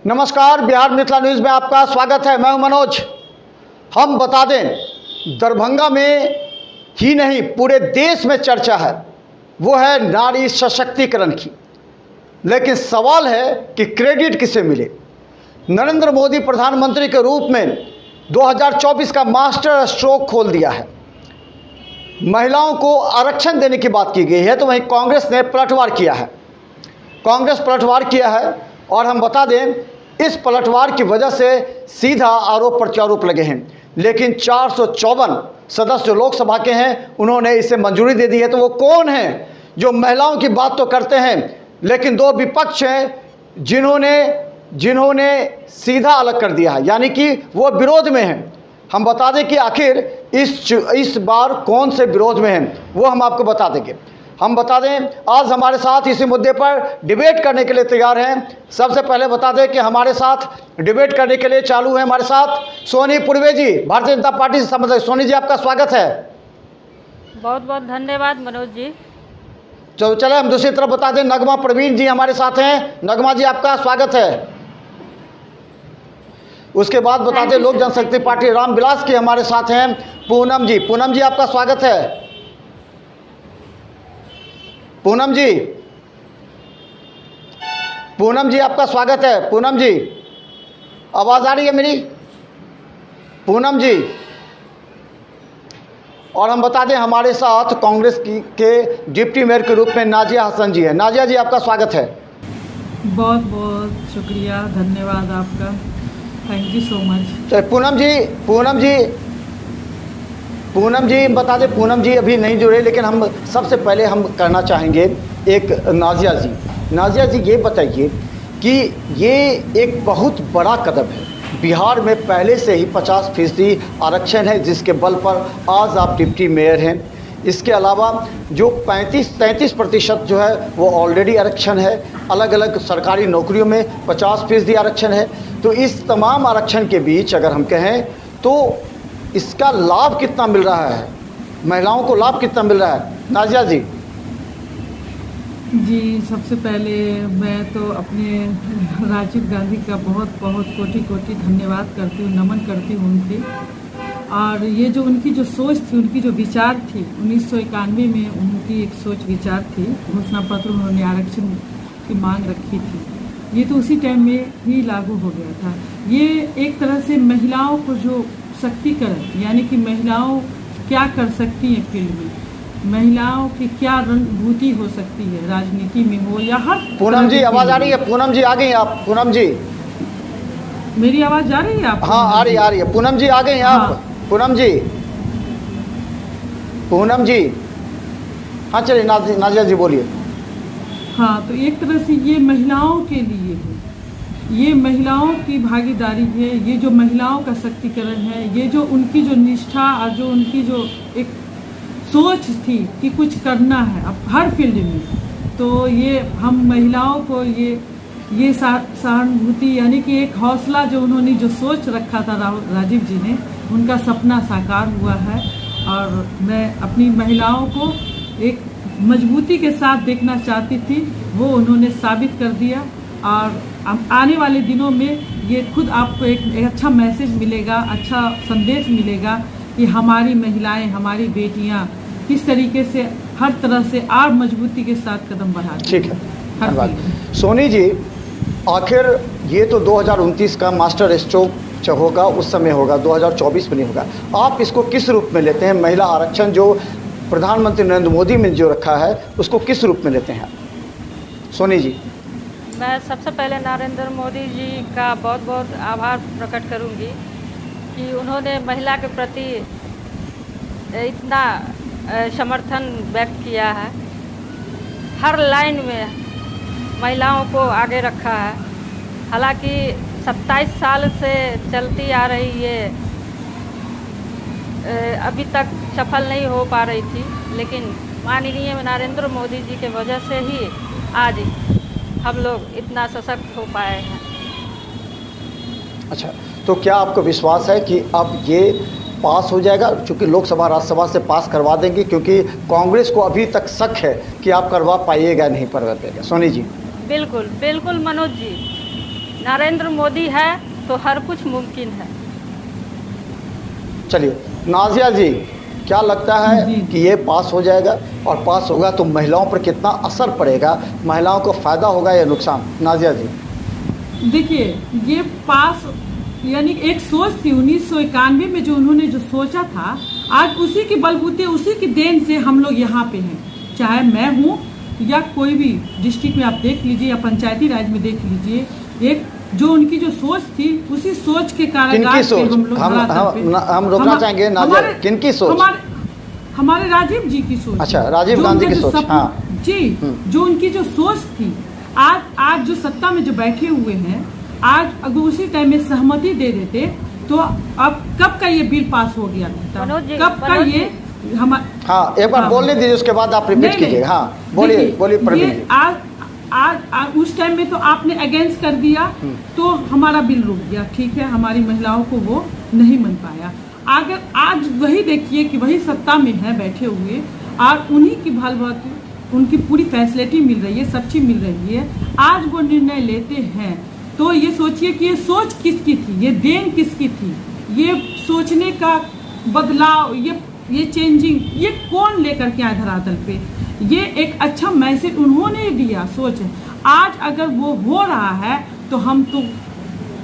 नमस्कार, बिहार मिथिला न्यूज़ में आपका स्वागत है। मैं हूं मनोज। हम बता दें, दरभंगा में ही नहीं पूरे देश में चर्चा है, वो है नारी सशक्तिकरण की। लेकिन सवाल है कि क्रेडिट किसे मिले। नरेंद्र मोदी प्रधानमंत्री के रूप में 2024 का मास्टर स्ट्रोक खोल दिया है। महिलाओं को आरक्षण देने की बात की गई है, तो वहीं कांग्रेस ने पलटवार किया है। कांग्रेस पलटवार किया है और हम बता दें, इस पलटवार की वजह से सीधा आरोप प्रत्यारोप लगे हैं। लेकिन 454 सदस्य लोकसभा के हैं, उन्होंने इसे मंजूरी दे दी है। तो वो कौन हैं जो महिलाओं की बात तो करते हैं, लेकिन दो विपक्ष हैं जिन्होंने सीधा अलग कर दिया है, यानी कि वो विरोध में हैं। हम बता दें कि आखिर इस बार कौन से विरोध में हैं, वो हम आपको बता देंगे। हम बता दें, आज हमारे साथ इसी मुद्दे पर डिबेट करने के लिए तैयार हैं। सबसे पहले बता दें कि हमारे साथ डिबेट करने के लिए चालू है हमारे साथ सोनी पूर्वे जी, भारतीय जनता पार्टी से संबंधित। सोनी जी, आपका स्वागत है। बहुत बहुत धन्यवाद मनोज जी। चले हम दूसरी तरफ बता दें, नगमा प्रवीण जी हमारे साथ हैं। नगमा जी, आपका स्वागत है। उसके बाद बता दें, लोक जनशक्ति पार्टी रामविलास की हमारे साथ हैं पूनम जी। पूनम जी, आपका स्वागत है। पूनम जी आपका स्वागत है। पूनम जी, आवाज़ आ रही है मेरी? पूनम जी। और हम बता दें, हमारे साथ कांग्रेस के डिप्टी मेयर के रूप में नाजिया हसन जी हैं। नाजिया जी, आपका स्वागत है। बहुत बहुत शुक्रिया, धन्यवाद आपका, थैंक यू सो मच। तो पूनम जी बता दें, पूनम जी अभी नहीं जुड़े, लेकिन हम सबसे पहले हम करना चाहेंगे एक नाजिया जी ये बताइए कि ये एक बहुत बड़ा कदम है। बिहार में पहले से ही 50% आरक्षण है, जिसके बल पर आज आप डिप्टी मेयर हैं। इसके अलावा जो 35-33% जो है वो ऑलरेडी आरक्षण है। अलग अलग सरकारी नौकरियों में 50% आरक्षण है। तो इस तमाम आरक्षण के बीच अगर हम कहें तो इसका लाभ कितना मिल रहा है, महिलाओं को लाभ कितना मिल रहा है? नाजिया जी। जी, सबसे पहले मैं तो अपने राजीव गांधी का बहुत बहुत कोटि धन्यवाद करती हूँ, नमन करती हूँ उनके। और ये जो उनकी जो सोच थी, उनकी जो विचार थी, 1991 में उनकी एक सोच विचार थी, घोषणा पत्र उन्होंने आरक्षण की मांग रखी थी। ये तो उसी टाइम में ही लागू हो गया था। ये एक तरह से महिलाओं को जो शक्तिकरण, यानी कि महिलाओं क्या कर सकती हैं फील्ड में, महिलाओं की क्या रणभूति हो सकती है, राजनीति में हो या हर। पूनम जी, आवाज़ आ रही है? पूनम जी आ गई आप? पूनम जी, मेरी आवाज़ आ रही है आपको? हाँ, आ रही है। पूनम जी आ गई आप? हाँ। पूनम जी, हाँ चलिए, नाजिया जी बोलिए। हाँ, तो एक तरह से ये महिलाओं के लिए है, ये महिलाओं की भागीदारी है, ये जो महिलाओं का शक्तिकरण है, ये जो उनकी जो निष्ठा और जो उनकी जो एक सोच थी कि कुछ करना है अब हर फील्ड में। तो ये हम महिलाओं को ये सहानुभूति, यानी कि एक हौसला, जो उन्होंने जो सोच रखा था राजीव जी ने, उनका सपना साकार हुआ है। और मैं अपनी महिलाओं को एक मजबूती के साथ देखना चाहती थी, वो उन्होंने साबित कर दिया। और आने वाले दिनों में ये खुद आपको एक अच्छा मैसेज मिलेगा, अच्छा संदेश मिलेगा कि हमारी महिलाएं, हमारी बेटियां किस तरीके से हर तरह से और मजबूती के साथ कदम बढ़ाती हैं। ठीक है, धन्यवाद। सोनी जी, आखिर ये तो 2029 का मास्टर स्ट्रोक होगा, उस समय होगा, 2024 में नहीं होगा। आप इसको किस रूप में लेते हैं? महिला आरक्षण जो प्रधानमंत्री नरेंद्र मोदी ने जो रखा है, उसको किस रूप में लेते हैं सोनी जी? मैं सबसे पहले नरेंद्र मोदी जी का बहुत बहुत आभार प्रकट करूंगी कि उन्होंने महिला के प्रति इतना समर्थन व्यक्त किया है। हर लाइन में महिलाओं को आगे रखा है। हालांकि 27 साल से चलती आ रही ये अभी तक सफल नहीं हो पा रही थी, लेकिन माननीय नरेंद्र मोदी जी के वजह से ही आज हम लोग इतना सशक्त हो पाए हैं। अच्छा, तो क्या आपको विश्वास है कि अब ये पास हो जाएगा? चूँकि लोकसभा राज्यसभा से पास करवा देंगे, क्योंकि कांग्रेस को अभी तक शक है कि आप करवा पाइएगा नहीं, करवा पाइएगा। सोनी जी। बिल्कुल बिल्कुल मनोज जी, नरेंद्र मोदी है तो हर कुछ मुमकिन है। चलिए नाजिया जी, क्या लगता है जी। कि ये पास हो जाएगा, और पास होगा तो महिलाओं पर कितना असर पड़ेगा, महिलाओं को फ़ायदा होगा या नुकसान? नाजिया जी। देखिए, ये पास यानी एक सोच थी 1991 में जो उन्होंने जो सोचा था, आज उसी के बलबूते, उसी की देन से हम लोग यहाँ पे हैं। चाहे मैं हूँ या कोई भी डिस्ट्रिक्ट में आप देख लीजिए या पंचायती राज में देख लीजिए, एक जो उनकी जो सोच थी उसी सोच के कारण किनकी सोच? हम रोकना चाहेंगे नाजिया, किनकी सोच? हमारे राजीव जी की सोच। अच्छा, राजीव गांधी की सोच। हाँ जी, जो उनकी जो सोच थी, आज जो सत्ता में जो बैठे हुए हैं, आज अगर उसी टाइम में सहमति दे देते तो अब कब का ये बिल पास हो गया था, कब का ये हम। हाँ, एक बार बोलने दीजिए, उसके बाद आप रिपीट कीजिएगा। हाँ बोलिए, बोलिए प्रवीण जी। आज उस टाइम में तो आपने अगेंस्ट कर दिया तो हमारा बिल रुक गया, ठीक है, हमारी महिलाओं को वो नहीं मिल पाया। अगर आज वही देखिए कि वही सत्ता में है बैठे हुए, आज उन्हीं की भालभाती उनकी पूरी फैसिलिटी मिल रही है, सब चीज मिल रही है, आज वो निर्णय लेते हैं तो ये सोचिए कि ये सोच किसकी थी, ये देन किसकी थी, ये सोचने का बदलाव, ये चेंजिंग ये कौन लेकर के आया धरातल पे। ये एक अच्छा मैसेज उन्होंने दिया, सोच। आज अगर वो हो रहा है तो हम तो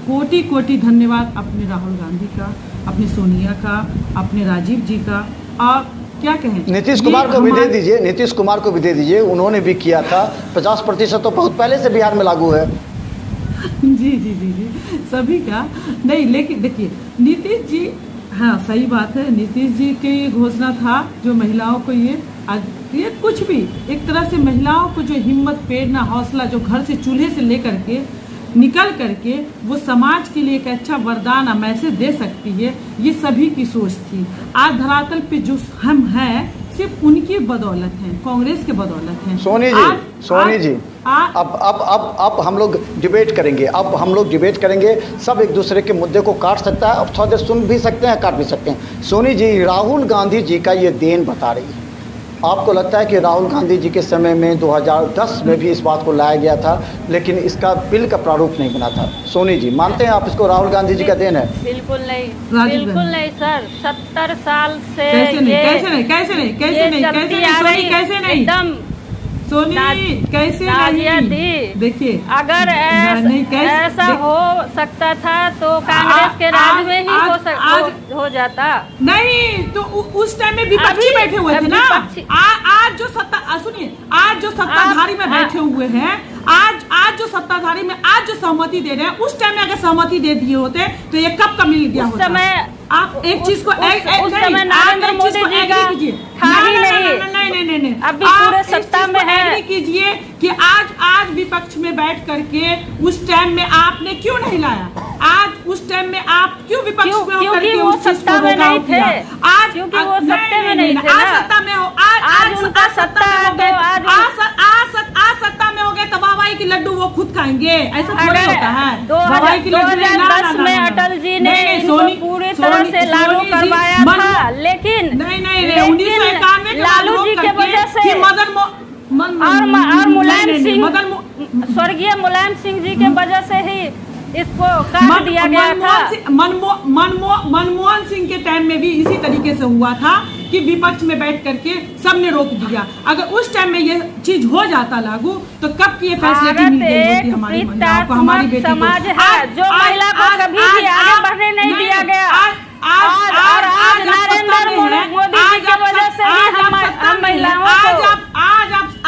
कोटि कोटि धन्यवाद अपने राहुल गांधी का, अपने सोनिया का, अपने राजीव जी का, और क्या कहें, नीतीश कुमार को भी दे दीजिए, नीतीश कुमार को भी दे दीजिए, उन्होंने भी किया था। 50% तो बहुत पहले से बिहार में लागू है। जी जी जी जी, सभी का नहीं, लेकिन देखिए नीतीश जी, हाँ सही बात है, नीतीश जी की घोषणा था जो महिलाओं को ये कुछ भी एक तरह से महिलाओं को जो हिम्मत, प्रेरणा, हौसला जो घर से चूल्हे से लेकर के निकल करके वो समाज के लिए एक अच्छा वरदान और मैसेज दे सकती है, ये सभी की सोच थी। आज धरातल पे जो हम हैं सिर्फ उनकी बदौलत है, कांग्रेस के बदौलत है। सोनी जी अब हम लोग डिबेट करेंगे, सब एक दूसरे के मुद्दे को काट सकता है, अब थोड़ा देर सुन भी सकते हैं, काट भी सकते हैं। सोनी जी, राहुल गांधी जी का ये देन बता रही है, आपको लगता है कि राहुल गांधी जी के समय में 2010 में भी इस बात को लाया गया था, लेकिन इसका बिल का प्रारूप नहीं बना था? सोनी जी, मानते हैं आप इसको राहुल गांधी जी का देन है? बिल्कुल नहीं, बिल्कुल नहीं सर। 70 साल से कैसे नहीं एकदम सोनी, कैसे नहीं? देखिए, अगर ऐसा हो सकता था तो कांग्रेस के राज में ही हो जाता। नहीं तो उस टाइम में विपक्षी बैठे हुए थे ना। आज जो सत्ता, सुनिए, आज जो सत्ताधारी में बैठे हुए हैं, आज जो सत्ताधारी में आज जो सहमति दे रहे हैं, उस टाइम में अगर सहमति दे दिए होते तो ये कब का मिल गया होता? समय आप एक चीज को उस समय नरेंद्र मोदी जी का था ही नहीं, अभी पूरे सत्ता में है। कीजिए कि आज विपक्ष में बैठ करके उस टाइम में आपने क्यों नहीं लाया? आज उस टाइम में आप क्यों विपक्ष में होकर के वो सत्ता में नहीं थे, आज क्योंकि वो सत्ता में नहीं थे, आज सत्ता में हो, आज उनका सत्ता में हो गए, आज सत्ता में हो गए तो बाबाई की लड्डू वो खुद खाएंगे, ऐसा थोड़ी होता है। 2010 में अटल जी ने इनको पूरी तरह से लागू करवाया था, लेकिन नहीं 1991 लालू जी के वजह से और मुलायम सिंह, स्वर्गीय मुलायम सिंह जी के वजह से ही इसको काट दिया गया था। मनमोहन सिंह के टाइम में भी इसी तरीके से हुआ था कि विपक्ष में बैठ करके सबने रोक दिया। अगर उस टाइम में ये चीज हो जाता लागू तो कब की ये फैसिलिटी मिल गई होती हमारी महिलाओं को, हमारी बेटी को। समाज है जो महिला को कभी भी आगे बढ़ने नहीं दिया गया, और आज नरेंद्र मोदी जी की वजह से हम महिलाओं को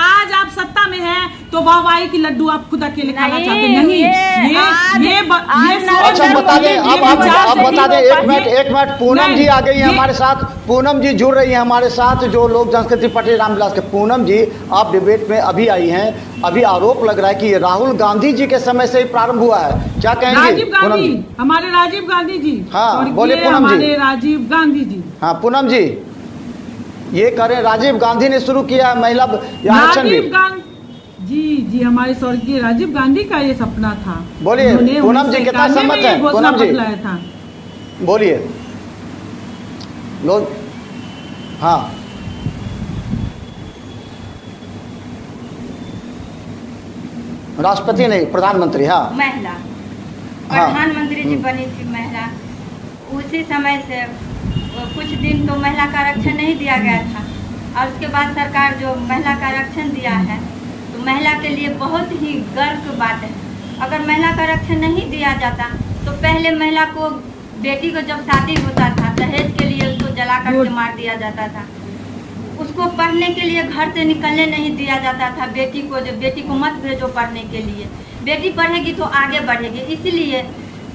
आज आप सत्ता में हैं तो वाहवाही की लड्डू आप खुद अकेले खाना चाहते नहीं। अच्छा बता दें, आप बता दें, एक मिनट पूनम जी आ गई है हमारे साथ, पूनम जी जुड़ रही है हमारे साथ, जो लोक संस्कृति पार्टी रामविलास के। पूनम जी, आप डिबेट में अभी आई हैं, अभी आरोप लग रहा है कि ये राहुल गांधी जी के समय से ही प्रारंभ हुआ है, क्या कहेंगे? हमारे राजीव गांधी जी। हाँ बोले पूनम जी। राजीव गांधी जी। हाँ पूनम जी, ये करें, राजीव गांधी ने शुरू किया है महिला आरक्षण भी। जी हमारे स्वर्गीय राजीव गांधी का ये सपना था। बोलिए पूनम जी, कितना सहमत है पूनम जी? बोलिए लोग। हाँ राष्ट्रपति नहीं, प्रधानमंत्री। हाँ महिला प्रधानमंत्री जी बनी थी महिला, उसी समय से कुछ दिन तो महिला का आरक्षण नहीं दिया गया था, और उसके बाद सरकार जो महिला का आरक्षण दिया है तो महिला के लिए बहुत ही गर्व की बात है। अगर महिला का आरक्षण नहीं दिया जाता तो पहले महिला को, बेटी को जब शादी होता था दहेज के लिए उसको जला कर मार दिया जाता था, उसको पढ़ने के लिए घर से निकलने नहीं दिया जाता था। बेटी को मत भेजो पढ़ने के लिए, बेटी पढ़ेगी तो आगे बढ़ेगी, इसीलिए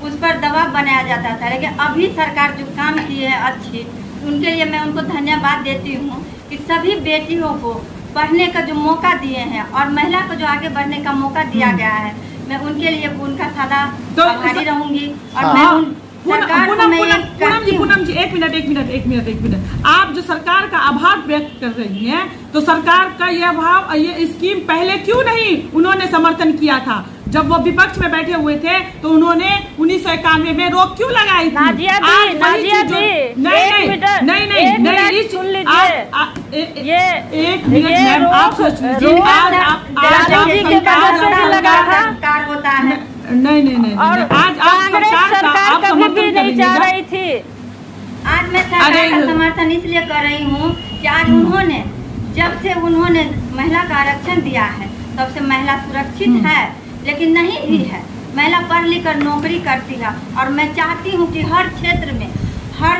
उस पर दबाव बनाया जाता था। लेकिन अभी सरकार जो काम किए हैं अच्छी, उनके लिए मैं उनको धन्यवाद देती हूँ कि सभी बेटियों को पढ़ने का जो मौका दिए हैं और महिला को जो आगे बढ़ने का मौका दिया गया है, मैं उनके लिए उनका सदा आभारी रहूँगी। और मैं उन पूनम जी एक मिनट, आप जो सरकार का आभार व्यक्त कर रही हैं, तो सरकार का ये स्कीम पहले क्यों नहीं उन्होंने समर्थन किया था? जब वो विपक्ष में बैठे हुए थे तो उन्होंने 1991 में रोक क्यों लगाई थी? नाजिया दी, नहीं, सुन लीजिए, एक मिनट मैम, आप सोच लीजिए, आज नहीं, आज आप सरकार कभी भी नहीं चाह रही थी। आज मैं सरकार का समर्थन इसलिए कर रही हूँ कि आज उन्होंने, जब से उन्होंने महिला का आरक्षण दिया है तब से महिला सुरक्षित है, लेकिन नहीं भी है। महिला पढ़ लिख कर नौकरी करती है, और मैं चाहती हूँ कि हर क्षेत्र में, हर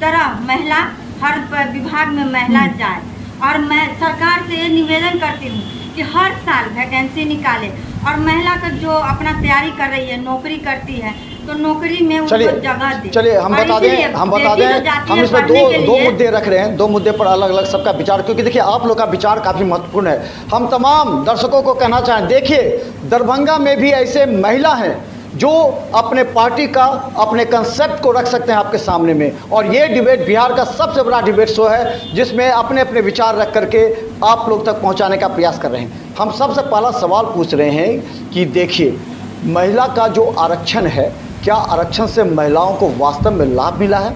तरह महिला, हर विभाग में महिला जाए। और मैं सरकार से ये निवेदन करती हूँ कि हर साल वैकेंसी निकाले, और महिला का जो अपना तैयारी कर रही है, नौकरी करती है, तो नौकरी में उनको जगह दे। चलिए हम बता दें, हम इसमें दो मुद्दे रख रहे हैं, दो मुद्दे पर अलग अलग सबका विचार, क्योंकि देखिए आप लोग का विचार काफ़ी महत्वपूर्ण है। हम तमाम दर्शकों को कहना चाहें, देखिए दरभंगा में भी ऐसे महिला हैं जो अपने पार्टी का, अपने कंसेप्ट को रख सकते हैं आपके सामने में, और ये डिबेट बिहार का सबसे बड़ा डिबेट शो है जिसमें अपने अपने विचार रख करके आप लोग तक पहुंचाने का प्रयास कर रहे हैं। हम सबसे पहला सवाल पूछ रहे हैं कि देखिए महिला का जो आरक्षण है, क्या आरक्षण से महिलाओं को वास्तव में लाभ मिला है?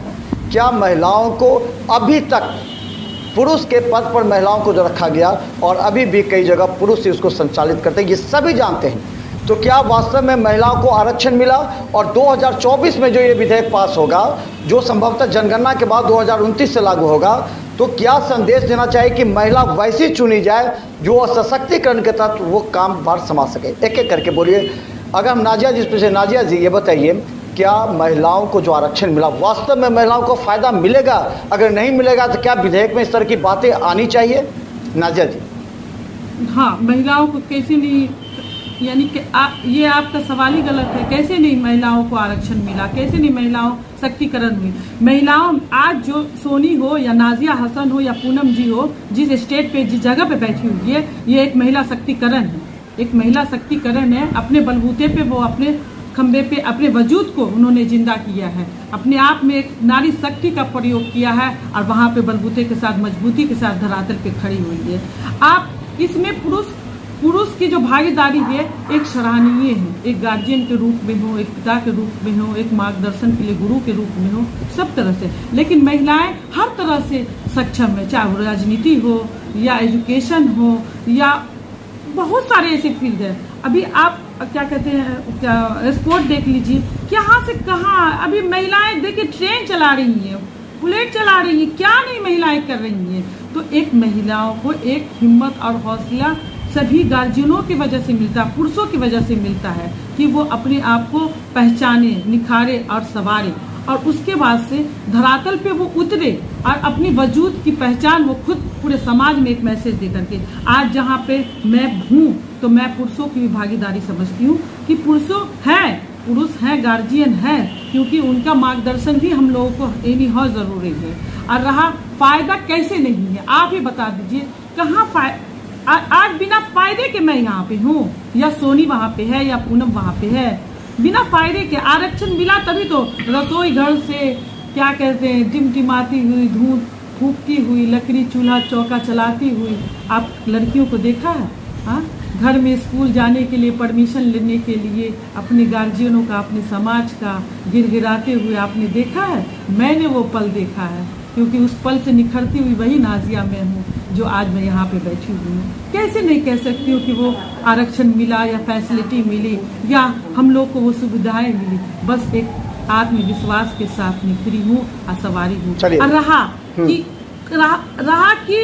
क्या महिलाओं को अभी तक पुरुष के पद पर महिलाओं को जो रखा गया, और अभी भी कई जगह पुरुष ही उसको संचालित करते हैं, ये सभी जानते हैं, तो क्या वास्तव में महिलाओं को आरक्षण मिला? और 2024 में जो ये विधेयक पास होगा, जो संभवतः जनगणना के बाद 2029 से लागू होगा, तो क्या संदेश देना चाहिए कि महिला वैसी चुनी जाए जो सशक्तिकरण के तहत वो काम बार संभाल सके? एक एक करके बोलिए। अगर हम नाजिया जी से, नाजिया जी ये बताइए, क्या महिलाओं को जो आरक्षण मिला वास्तव में महिलाओं को फ़ायदा मिलेगा? अगर नहीं मिलेगा तो क्या विधेयक में इस तरह की बातें आनी चाहिए? नाजिया जी। हाँ, महिलाओं को कैसे नहीं, यानी कि ये आपका सवाल ही गलत है। कैसे नहीं महिलाओं को आरक्षण मिला, कैसे नहीं महिलाओं सशक्तिकरण हुई? महिलाओं आज जो सोनी हो या नाजिया हसन हो या पूनम जी हो, जिस स्टेट पे, जिस जगह पे बैठी हुई है, ये एक महिला शक्तिकरण है, एक महिला शक्तिकरण है। अपने बलबूते पे वो अपने खंबे पे अपने वजूद को उन्होंने जिंदा किया है, अपने आप में एक नारी शक्ति का प्रयोग किया है, और वहाँ पे बलबूते के साथ, मजबूती के साथ धरातल पे खड़ी हुई है। आप इसमें पुरुष की जो भागीदारी है एक सराहनीय है, एक गार्जियन के रूप में हो, एक पिता के रूप में हो, एक मार्गदर्शन के लिए गुरु के रूप में हो, सब तरह से। लेकिन महिलाएं हर तरह से सक्षम है, चाहे वो राजनीति हो या एजुकेशन हो या बहुत सारे ऐसे फील्ड है। अभी आप क्या कहते हैं, स्पोर्ट देख लीजिए, कहाँ से कहाँ अभी महिलाएं देखिए ट्रेन चला रही हैं, बुलेट चला रही हैं, क्या नहीं महिलाएं कर रही हैं। तो एक महिलाओं को एक हिम्मत और हौसला सभी गार्जियनों की वजह से मिलता है, पुरुषों की वजह से मिलता है कि वो अपने आप को पहचाने, निखारे और संवारे, और उसके बाद से धरातल पे वो उतरे और अपनी वजूद की पहचान वो खुद पूरे समाज में एक मैसेज दे करके। आज जहाँ पे मैं हूँ तो मैं पुरुषों की भी भागीदारी समझती हूँ कि पुरुष हैं, गार्जियन है, क्योंकि उनका मार्गदर्शन भी हम लोगों को एनी हो जरूरी है। और रहा फायदा कैसे नहीं है, आप ही बता दीजिए कहाँ आज बिना फायदे के मैं यहाँ पे हूँ, या सोनी वहाँ पे है या पूनम वहाँ पे है, बिना फायदे के आरक्षण मिला तभी तो रसोई घर से क्या कहते हैं टिमटिमाती हुई, धूप फूकती हुई, लकड़ी चूल्हा चौका चलाती हुई आप लड़कियों को देखा है? हाँ, घर में स्कूल जाने के लिए परमिशन लेने के लिए अपने गार्जियनों का, अपने समाज का गिड़गिड़ाते हुए आपने देखा है? मैंने वो पल देखा है, क्योंकि उस पल से निखरती हुई वही नाजिया मैं हूँ जो आज मैं यहाँ पे बैठी हुई हूँ। कैसे नहीं कह सकती हूँ कि वो आरक्षण मिला या फैसिलिटी मिली या हम लोग को वो सुविधाएं मिली, बस एक आत्मविश्वास के साथ निखरी हूँ और सवारी हूँ। चलिए। और रहा कि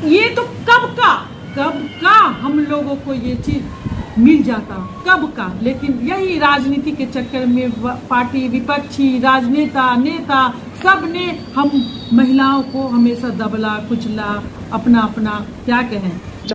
ये तो कब का हम लोगों को ये चीज मिल जाता, कब का। लेकिन यही राजनीति के चक्कर में पार्टी, विपक्षी, राजनेता, नेता सब ने हम महिलाओं को हमेशा दबला कुचला, अपना क्या कहें